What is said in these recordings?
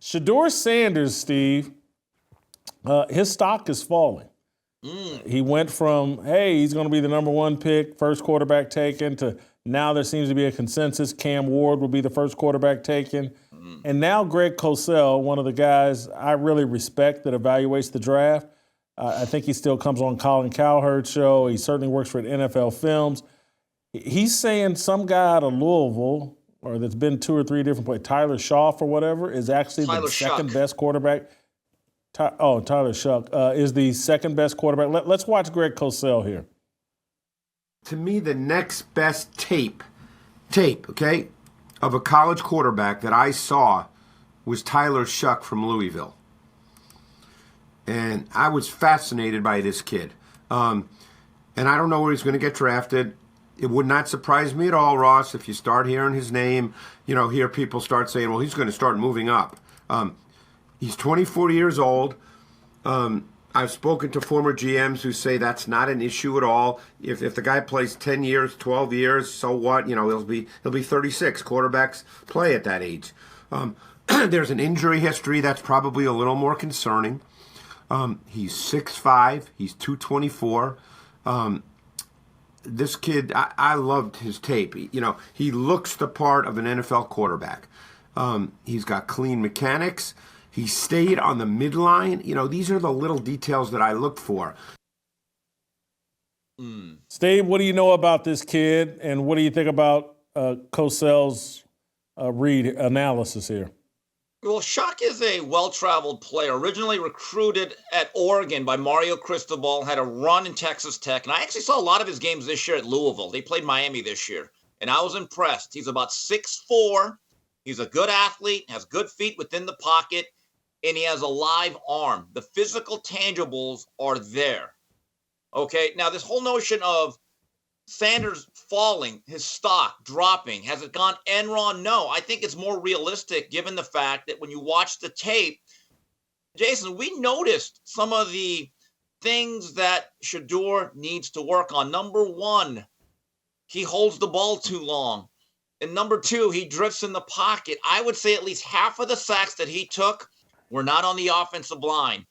Shedeur Sanders, Steve, his stock is falling. He went from, hey, he's going to be the number one pick, first quarterback taken, to now there seems to be a consensus Cam Ward will be the first quarterback taken. And now Greg Cosell, one of the guys I really respect that evaluates the draft, I think he still comes on Colin Cowherd's show. He certainly works for NFL Films. He's saying some guy out of Louisville, or that's been two or three different places, Tyler Schaff or whatever, is actually the second best quarterback. Tyler Shuck is the second best quarterback. Let's watch Greg Cosell here. To me, the next best tape, okay, of a college quarterback that I saw was Tyler Shuck from Louisville. And I was fascinated by this kid. And I don't know where he's going to get drafted. It would not surprise me at all, Ross, if you start hearing his name, hear people start saying, well, he's going to start moving up. He's 24 years old. I've spoken to former GMs who say that's not an issue at all. If the guy plays 10 years, 12 years, so what? He'll be 36. Quarterbacks play at that age. There's an injury history that's probably a little more concerning. He's 6'5". He's 224. This kid, I loved his tape. He looks the part of an NFL quarterback. He's got clean mechanics. He stayed on the midline. These are the little details that I look for. Steve, what do you know about this kid, and what do you think about Cosell's read analysis here? Well, Shuck is a well-traveled player, originally recruited at Oregon by Mario Cristobal, had a run in Texas Tech, and I actually saw a lot of his games this year at Louisville. They played Miami this year, and I was impressed. He's about 6'4". He's a good athlete, has good feet within the pocket, and he has a live arm. The physical tangibles are there. Okay, now this whole notion of Sanders falling, his stock dropping, has it gone Enron? No, I think it's more realistic given the fact that when you watch the tape, Jason, we noticed some of the things that Sheduer needs to work on. Number one, he holds the ball too long. And number two, he drifts in the pocket. I would say at least half of the sacks that he took were not on the offensive line.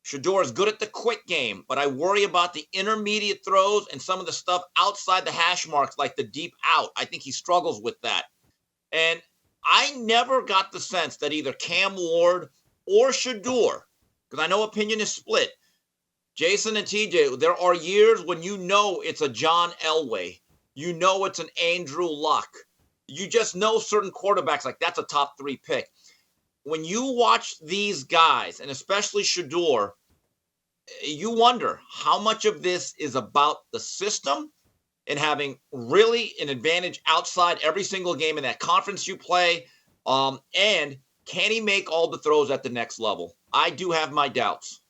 Sheduer is good at the quick game, but I worry about the intermediate throws and some of the stuff outside the hash marks, like the deep out. I think he struggles with that. And I never got the sense that either Cam Ward or Sheduer, because I know opinion is split. Jason and TJ, there are years when it's a John Elway. It's an Andrew Luck. You just know certain quarterbacks, like that's a top 3 pick. When you watch these guys, and especially Sheduer, you wonder how much of this is about the system and having really an advantage outside every single game in that conference you play, and can he make all the throws at the next level? I do have my doubts.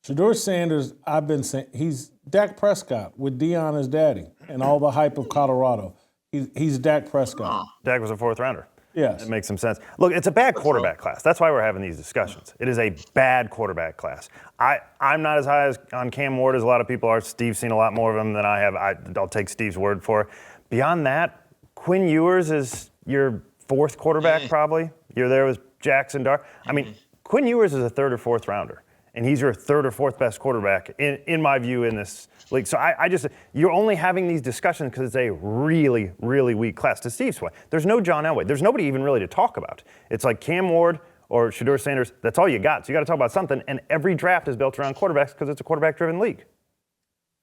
Shedeur Sanders, I've been saying, he's Dak Prescott with Deion as daddy and all the hype of Colorado. He's Dak Prescott. Dak was a 4th rounder. Yes. It makes some sense. Look, it's a bad quarterback class. That's why we're having these discussions. It is a bad quarterback class. I'm not as high on Cam Ward as a lot of people are. Steve's seen a lot more of him than I have. I'll take Steve's word for it. Beyond that, Quinn Ewers is your 4th quarterback probably. You're there with Jackson Dart. I mean, Quinn Ewers is a 3rd or 4th rounder. And he's your 3rd or 4th best quarterback, in my view, in this league. So you're only having these discussions because it's a really, really weak class. To Steve's point, there's no John Elway. There's nobody even really to talk about. It's like Cam Ward or Shedeur Sanders. That's all you got. So you got to talk about something. And every draft is built around quarterbacks because it's a quarterback-driven league.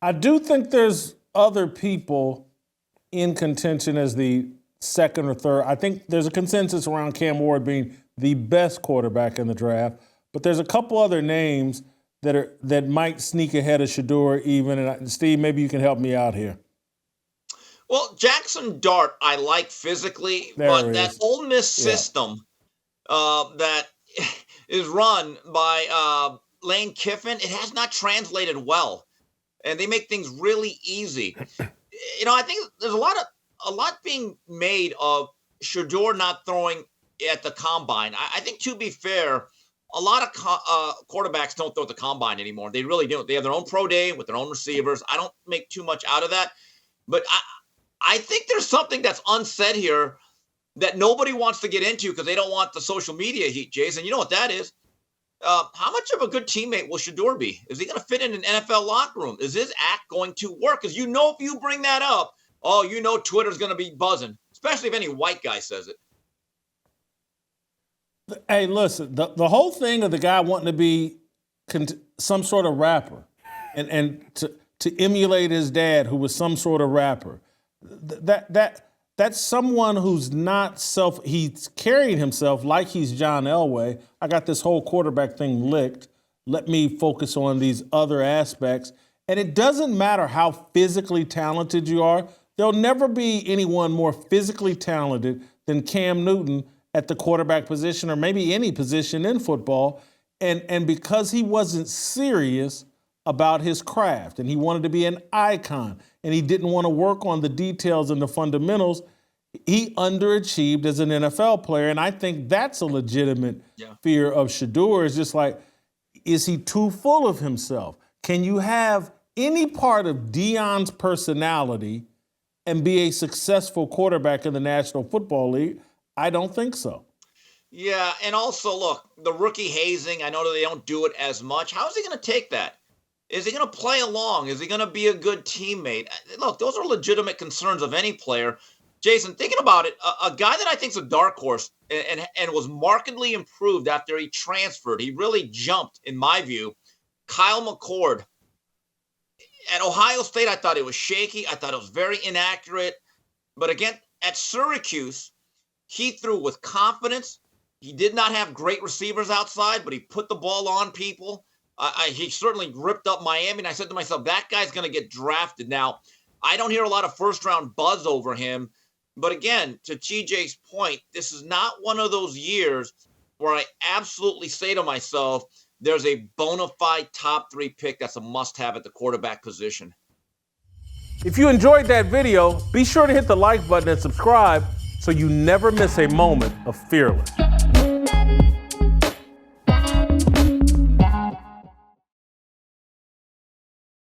I do think there's other people in contention as the 2nd or 3rd. I think there's a consensus around Cam Ward being the best quarterback in the draft. But there's a couple other names that might sneak ahead of Sheduer even. And Steve, maybe you can help me out here. Well, Jackson Dart, I like physically, but that Ole Miss system that is run by Lane Kiffin, it has not translated well, and they make things really easy. I think there's a lot being made of Sheduer not throwing at the combine. I think, to be fair, a lot of quarterbacks don't throw at the combine anymore. They really don't. They have their own pro day with their own receivers. I don't make too much out of that. But I think there's something that's unsaid here that nobody wants to get into because they don't want the social media heat, Jason. You know what that is? How much of a good teammate will Sheduer be? Is he going to fit in an NFL locker room? Is his act going to work? Because you know if you bring that up, Twitter's going to be buzzing, especially if any white guy says it. Hey, listen, the whole thing of the guy wanting to be some sort of rapper and to emulate his dad who was some sort of rapper, that's someone who's not he's carrying himself like he's John Elway. I got this whole quarterback thing licked. Let me focus on these other aspects. And it doesn't matter how physically talented you are. There'll never be anyone more physically talented than Cam Newton at the quarterback position or maybe any position in football. And because he wasn't serious about his craft and he wanted to be an icon and he didn't want to work on the details and the fundamentals, he underachieved as an NFL player. And I think that's a legitimate fear of Sheduer. Is just like, is he too full of himself? Can you have any part of Deion's personality and be a successful quarterback in the National Football League? I don't think so. Yeah, and also, look, the rookie hazing, I know that they don't do it as much. How is he going to take that? Is he going to play along? Is he going to be a good teammate? Look, those are legitimate concerns of any player. Jason, thinking about it, a guy that I think is a dark horse and was markedly improved after he transferred, he really jumped, in my view, Kyle McCord. At Ohio State, I thought it was shaky. I thought it was very inaccurate. But again, at Syracuse, he threw with confidence. He did not have great receivers outside, but he put the ball on people. He certainly ripped up Miami, and I said to myself, that guy's going to get drafted. Now, I don't hear a lot of first-round buzz over him, but again, to TJ's point, this is not one of those years where I absolutely say to myself, there's a bona fide top 3 pick that's a must-have at the quarterback position. If you enjoyed that video, be sure to hit the like button and subscribe so you never miss a moment of Fearless.